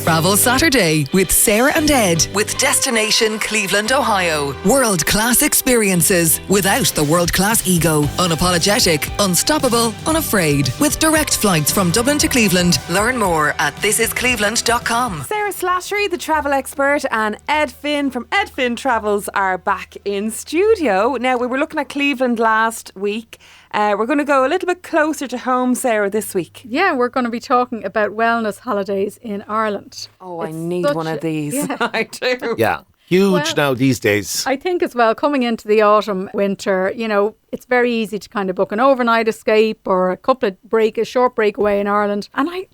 Travel Saturday with Sarah and Ed with Destination Cleveland, Ohio. World-class experiences without the world-class ego. Unapologetic, unstoppable, unafraid. With direct flights from Dublin to Cleveland. Learn more at thisiscleveland.com. Sarah Slattery, the travel expert, and Ed Finn from Ed Finn Travels are back in studio. Now, we were looking at Cleveland last week. We're going to go a little bit closer to home, Sarah, this week. Yeah, we're going to be talking about wellness holidays in Ireland. Oh, I need one of these. Yeah. I do. Yeah. Huge now these days. I think as well, coming into the autumn, winter, you know, it's very easy to kind of book an overnight escape or a short break away in Ireland. And I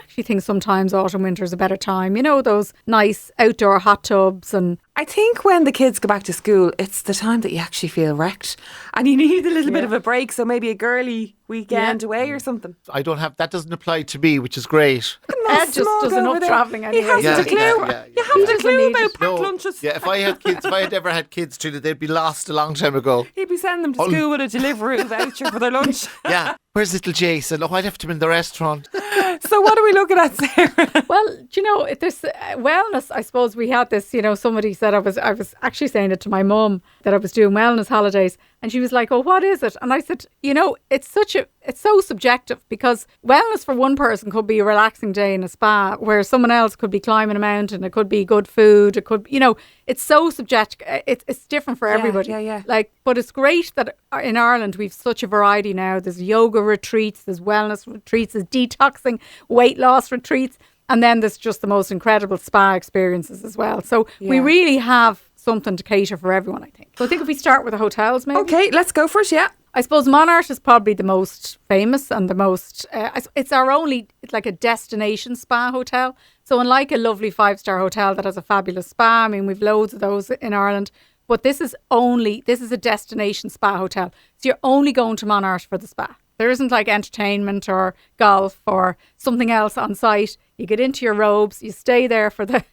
actually think sometimes autumn, winter is a better time. You know, those nice outdoor hot tubs. And I think when the kids go back to school, it's the time that you actually feel wrecked and you need a little bit of a break. So maybe a girly weekend away or something. That doesn't apply to me, which is great. Ed just does enough travelling anyway. He hasn't a clue. You haven't a clue about packed lunches. Yeah, if I had ever had kids, Trina, they'd be lost a long time ago. He'd be sending them to school with a Deliveroo voucher for their lunch. Yeah. Where's little Jason? Oh, I left him in the restaurant. So what are we looking at, Sarah? Well, do you know, this wellness, I suppose we had this, you know, somebody said I was actually saying it to my mum that I was doing wellness holidays. And she was like, oh, what is it? And I said, you know, it's so subjective because wellness for one person could be a relaxing day in a spa where someone else could be climbing a mountain. It could be good food. It could, you know, it's so subjective. It's different for everybody. Yeah. Like, but it's great that in Ireland we've such a variety now. There's yoga retreats, there's wellness retreats, there's detoxing, weight loss retreats. And then there's just the most incredible spa experiences as well. So we really have something to cater for everyone, I think. So I think if we start with the hotels, maybe. Okay, let's go for it, yeah. I suppose Monarch is probably the most famous and the most, it's like a destination spa hotel. So unlike a lovely 5-star hotel that has a fabulous spa, I mean, we've loads of those in Ireland, but this is a destination spa hotel. So you're only going to Monarch for the spa. There isn't like entertainment or golf or something else on site. You get into your robes, you stay there for the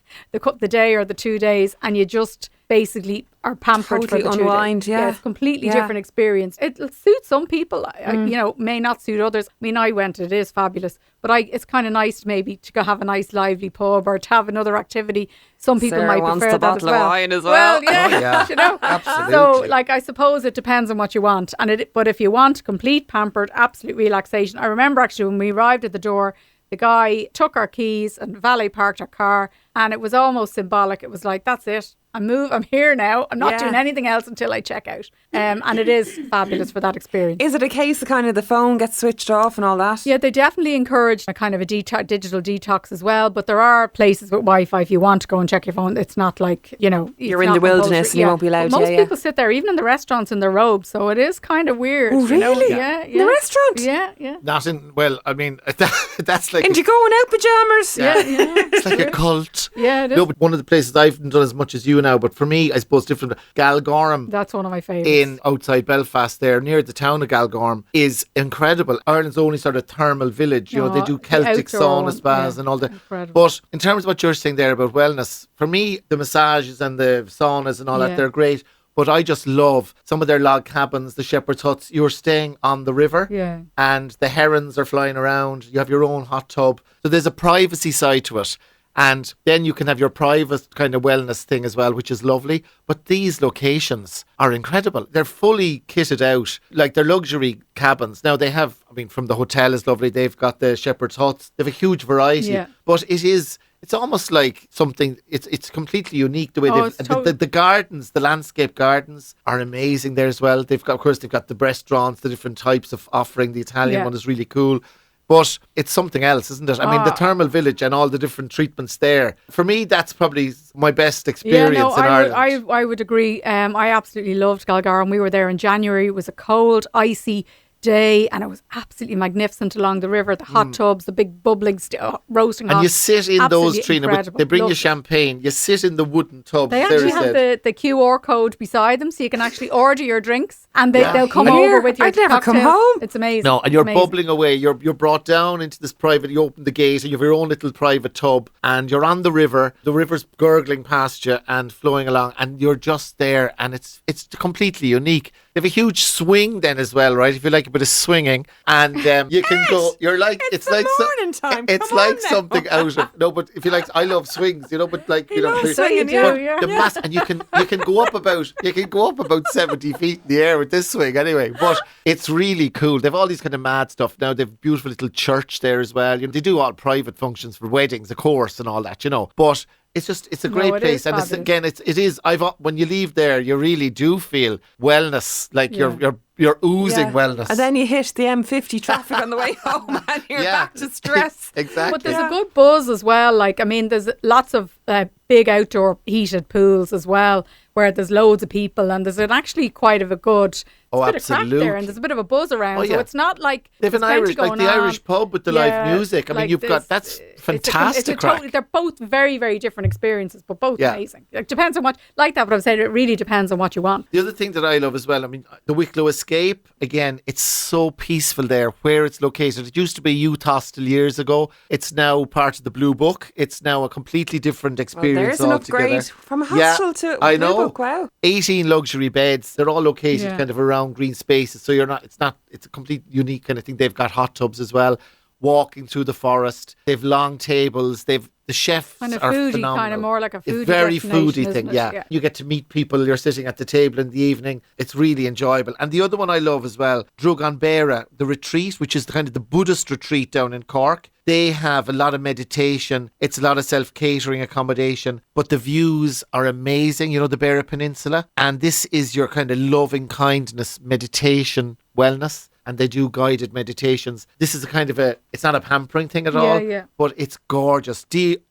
day or the 2 days, and you just basically are pampered totally for the 2 unwind, days. yeah. It's a completely different experience. It'll suit some people, you know, may not suit others. I mean, I went, it is fabulous, but it's kind of nice maybe to go have a nice lively pub or to have another activity. Some people Sarah might wants prefer the that as bottle well. of wine as well. Well, yeah, Oh, yeah. you know. Absolutely. So, like, I suppose it depends on what you want. But if you want complete pampered, absolute relaxation. I remember actually when we arrived at the door, the guy took our keys and valet parked our car, and it was almost symbolic. It was like, that's it. I'm here now. I'm not doing anything else until I check out. And it is fabulous for that experience. Is it a case of kind of the phone gets switched off and all that? Yeah, they definitely encourage a kind of a digital detox as well. But there are places with Wi-Fi if you want to go and check your phone. It's not like, you know, You're in the wilderness and you won't be allowed. But most people sit there, even in the restaurants, in their robes. So it is kind of weird. Oh, really? You know? Yeah. In the restaurant? Yeah. Not in, well, I mean, that's like... And you going out pyjamas? Yeah. It's like a cult. Yeah, it is. No, but one of the places I haven't done as much as you now, but for me, I suppose different. Galgorm. That's one of my favourites. In outside Belfast there, near the town of Galgorm, is incredible. Ireland's only sort of thermal village. You know, they do Celtic sauna spas and all that. Incredible. But in terms of what you're saying there about wellness, for me, the massages and the saunas and all that, they're great. But I just love some of their log cabins, the shepherd's huts. You're staying on the river and the herons are flying around. You have your own hot tub. So there's a privacy side to it. And then you can have your private kind of wellness thing as well, which is lovely. But these locations are incredible. They're fully kitted out, like they're luxury cabins. Now they have, I mean, from the hotel is lovely. They've got the shepherd's huts. They have a huge variety. Yeah. But it's almost like something, it's completely unique the way the gardens, the landscape gardens are amazing there as well. They've got the restaurants, the different types of offering. The Italian one is really cool. But it's something else, isn't it? I mean, the thermal village and all the different treatments there. For me, that's probably my best experience in Ireland. I would agree. I absolutely loved Galgorm. We were there in January. It was a cold, icy day, and it was absolutely magnificent along the river. The hot tubs, the big bubbling, roasting hot. And you sit in absolutely those, Trina, they bring you champagne. You sit in the wooden tubs. They actually have the QR code beside them, so you can actually order your drinks, and they'll come over with your I'd never cocktails. come home. It's amazing. No, and you're bubbling away. You're brought down into this private. You open the gate, and you have your own little private tub, and you're on the river. The river's gurgling past you and flowing along, and you're just there, and it's completely unique. They have a huge swing then as well, right? If you like like a bit of swinging, and you can go. You're like it's like morning time. It's Come like on now. something out of no. But if you like, I love swings, but like loves So you swinging, do, yeah. yeah. the mass, and you can go up about 70 feet in the air with this swing anyway. But it's really cool. They've all these kind of mad stuff now. They've a beautiful little church there as well. They do all private functions for weddings, of course, and all that. But it's a great it place, is and it's, fabulous. again, it is. When you leave there, you really do feel wellness, like you're oozing wellness. And then you hit the M50 traffic on the way home and you're back to stress. Exactly. But there's a good buzz as well. Like, I mean, there's lots of big outdoor heated pools as well, where there's loads of people, and there's actually quite of a good bit of crack absolutely. there, and there's a bit of a buzz around. Oh, yeah. So it's not like They've an there's plenty Irish, like going the on. Irish pub with the live music. I mean, you've got that's fantastic. Crack. They're both very, very different experiences, but both amazing. It depends on what, like that. But I'm saying it really depends on what you want. The other thing that I love as well, I mean, the Wicklow Escape, again, it's so peaceful there where it's located. It used to be a youth hostel years ago. It's now part of the Blue Book. It's now a completely different experience There's an altogether. upgrade from hostel to I Blue know. Book. Wow. 18 luxury beds. They're all located kind of around green spaces. So it's a complete unique kind of thing. They've got hot tubs as well. Walking through the forest. They've long tables. The chefs Kind of are foodie, phenomenal. kind of more like a foodie It's very destination, foodie thing, isn't it? yeah. You get to meet people. You're sitting at the table in the evening. It's really enjoyable. And the other one I love as well, Druganbera, the retreat, which is kind of the Buddhist retreat down in Cork. They have a lot of meditation. It's a lot of self-catering accommodation, but the views are amazing. The Beara Peninsula. And this is your kind of loving kindness, meditation, wellness. And they do guided meditations. This is a kind of it's not a pampering thing at all, but it's gorgeous. Dzogchen,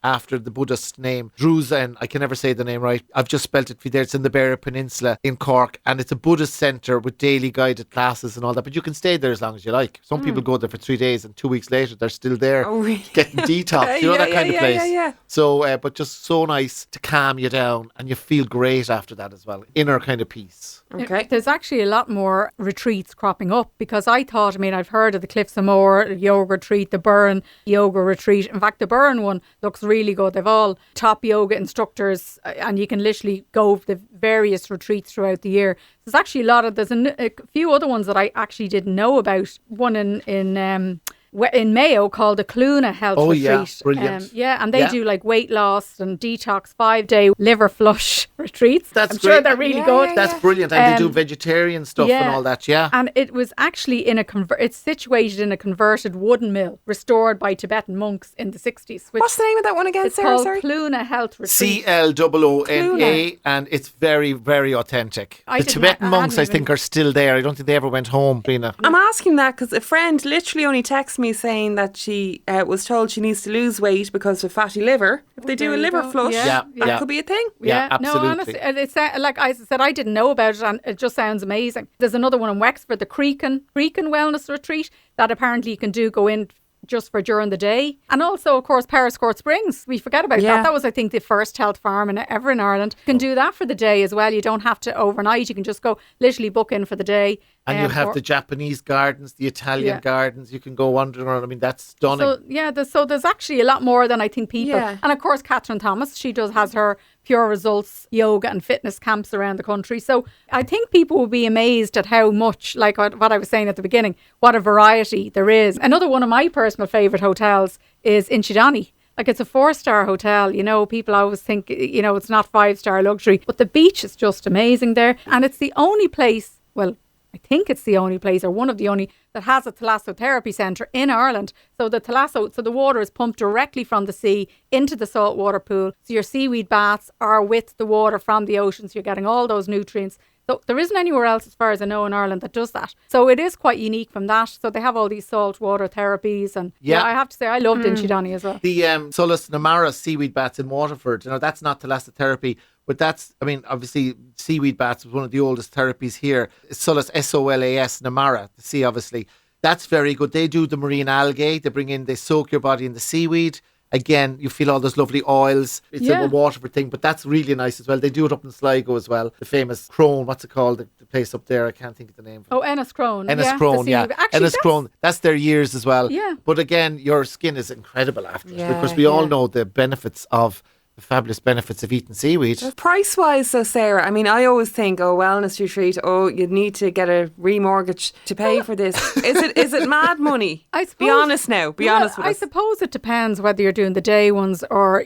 after the Buddhist name. Druzen, I can never say the name right. I've just spelt it for you there. It's in the Beara Peninsula in Cork. And it's a Buddhist centre with daily guided classes and all that. But you can stay there as long as you like. Some people go there for 3 days and 2 weeks later, they're still there getting detox. That kind of place. Yeah. So, but just so nice to calm you down. And you feel great after that as well. Inner kind of peace. Okay. There's actually a lot more retreats cropping up, because I've heard of the Cliffs of Moher yoga retreat, the Burren yoga retreat. In fact, the Burren one looks really good. They've all top yoga instructors, and you can literally go to the various retreats throughout the year. There's actually there's a few other ones that I actually didn't know about. One in Mayo called the Cluna Health Retreat. Yeah, brilliant. And they do like weight loss and detox 5-day liver flush retreats. That's I'm great. sure they're really good. That's brilliant. And they do vegetarian stuff and all that, And it was actually it's situated in a converted wooden mill restored by Tibetan monks in the 60s. What's the name of that one again, it's Sarah? called Sorry. Cluna Health Retreat. CLOONA, and it's very, very authentic. The Tibetan monks, I think, are still there. I don't think they ever went home, Rina. I'm asking that because a friend literally only texted me saying that she was told she needs to lose weight because of fatty liver. If they do a liver flush, that could be a thing. Yeah, absolutely. No, honestly, it's like I said, I didn't know about it, and it just sounds amazing. There's another one in Wexford, the Creakin Wellness Retreat, that apparently you can go in just for during the day. And also, of course, Periscourt Springs. We forget about that. That was, I think, the first health farm ever in Ireland. You can do that for the day as well. You don't have to overnight. You can just go literally book in for the day. And you have the Japanese gardens, the Italian gardens. You can go wandering around. I mean, that's stunning. So, there's actually a lot more than I think people. Yeah. And of course, Catherine Thomas, she has her Pure Results yoga and fitness camps around the country. So I think people will be amazed at how much, like what I was saying at the beginning, what a variety there is. Another one of my personal favourite hotels is Inchydoney. Like, it's a 4-star hotel. People always think, it's not 5-star luxury, but the beach is just amazing there. And it's the only place, well, I think it's the only place, or one of the only, that has a thalassotherapy centre in Ireland. So the water is pumped directly from the sea into the saltwater pool. So your seaweed baths are with the water from the ocean. So you're getting all those nutrients. So there isn't anywhere else, as far as I know, in Ireland that does that. So it is quite unique from that. So they have all these saltwater therapies. And I have to say, I loved Inchydoney as well. The Sulas Namara seaweed baths in Waterford, that's not thalassotherapy. But that's, obviously, seaweed baths was one of the oldest therapies here. Sulas, SOLAS, Namara, the sea, obviously. That's very good. They do the marine algae. They soak your body in the seaweed. Again, you feel all those lovely oils. It's a Waterford thing, but that's really nice as well. They do it up in Sligo as well. The famous Crone, what's it called? The place up there, I can't think of the name. Ennis Crone. Crone, yeah. Actually, Ennis Crone, that's their years as well. Yeah. But again, your skin is incredible after it, because we all know the benefits of the fabulous benefits of eating seaweed. Price wise, so Sarah, I mean, I always think, wellness retreat, you'd need to get a remortgage to pay for this. Is it mad money? I suppose, be honest now. Be honest with us. I suppose it depends whether you're doing the day ones or,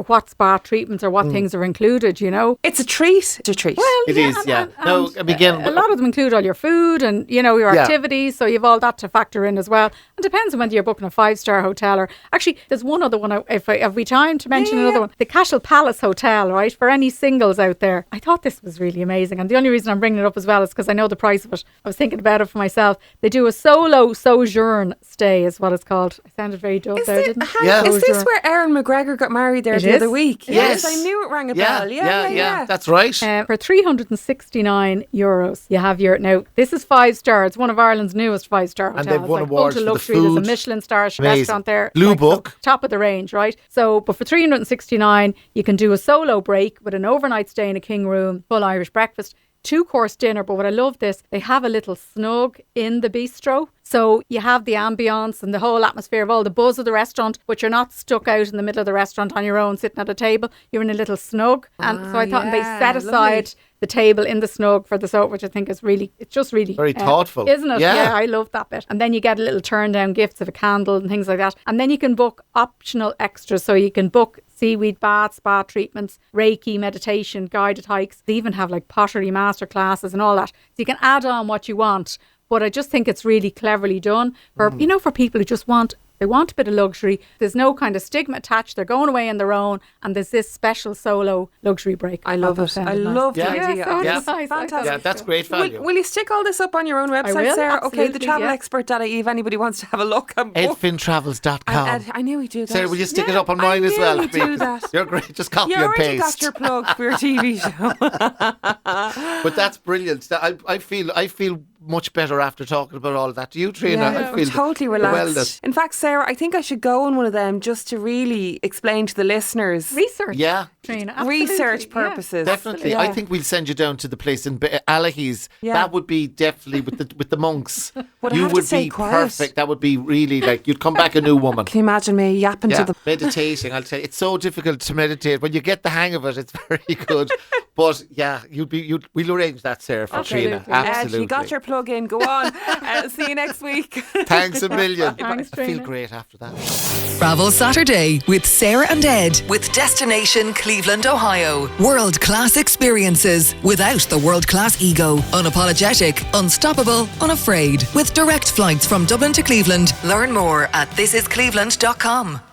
what spa treatments or what things are included, It's a treat. It's a treat. Well, It is, yeah. A lot of them include all your food and, your activities. So you've all that to factor in as well. It depends on whether you're booking a 5-star hotel or... Actually, there's one other one, have we time to mention another one? The Cashel Palace Hotel, right? For any singles out there. I thought this was really amazing. And the only reason I'm bringing it up as well is because I know the price of it. I was thinking about it for myself. They do a solo sojourn stay is what it's called. I sounded very dull there, didn't I? Is this where Aaron McGregor got married there the other week? Yes. I knew it rang a bell. Yeah. That's right. For €369, you have your... Now, this is 5-star. It's one of Ireland's newest 5-star hotels. And they've won awards for the luxury. food. There's a Michelin star restaurant there. Blue Book. Top of the range, right? So, but for $369, you can do a solo break with an overnight stay in a king room, full Irish breakfast, 2-course dinner. But what I love this, they have a little snug in the bistro. So you have the ambience and the whole atmosphere of all the buzz of the restaurant, but you're not stuck out in the middle of the restaurant on your own sitting at a table. You're in a little snug. And so I thought they set aside the table in the snug for the soap, which I think is really, it's just really... Very thoughtful. Isn't it? Yeah, I love that bit. And then you get a little turn down gifts of a candle and things like that. And then you can book optional extras. So you can book seaweed baths, spa treatments, Reiki, meditation, guided hikes. They even have like pottery master classes and all that. So you can add on what you want. But I just think it's really cleverly done for, for people who just want a bit of luxury. There's no kind of stigma attached. They're going away on their own, and there's this special solo luxury break. I love it. I love the idea. Nice. Fantastic. Yeah, that's great value. Will you stick all this up on your own website, I will, Sarah? absolutely, Okay, the travel expert.ie if anybody wants to have a look. edfintravels.com. I knew we'd do that. Sarah, will you stick it up on mine as well? I knew we'd do that. You're great. Just copy You and already paste. got your plug for your TV show. But that's brilliant. I feel much better after talking about all of that. Do you, Trina? Yeah, I feel totally relaxed. Wellness. In fact, Sarah, I think I should go on one of them just to really explain to the listeners. Research. Yeah. Trina, absolutely. Research purposes. Definitely. Yeah. I think we'll send you down to the place in Alahis. Yeah. That would be definitely with the monks. But I you have to would stay be quiet. perfect. That would be really like you'd come back a new woman. Can you imagine me yapping to them? Meditating, I'll tell you, it's so difficult to meditate. When you get the hang of it, it's very good. But yeah, we'll arrange that, Sarah, for Trina. Absolutely. You got your plug in. Go on. See you next week. Thanks a million. Thanks, I feel Trina. great after that. Travel Saturday with Sarah and Ed with Destination Cleveland, Ohio. World-class experiences without the world-class ego. Unapologetic, unstoppable, unafraid. With direct flights from Dublin to Cleveland. Learn more at thisiscleveland.com.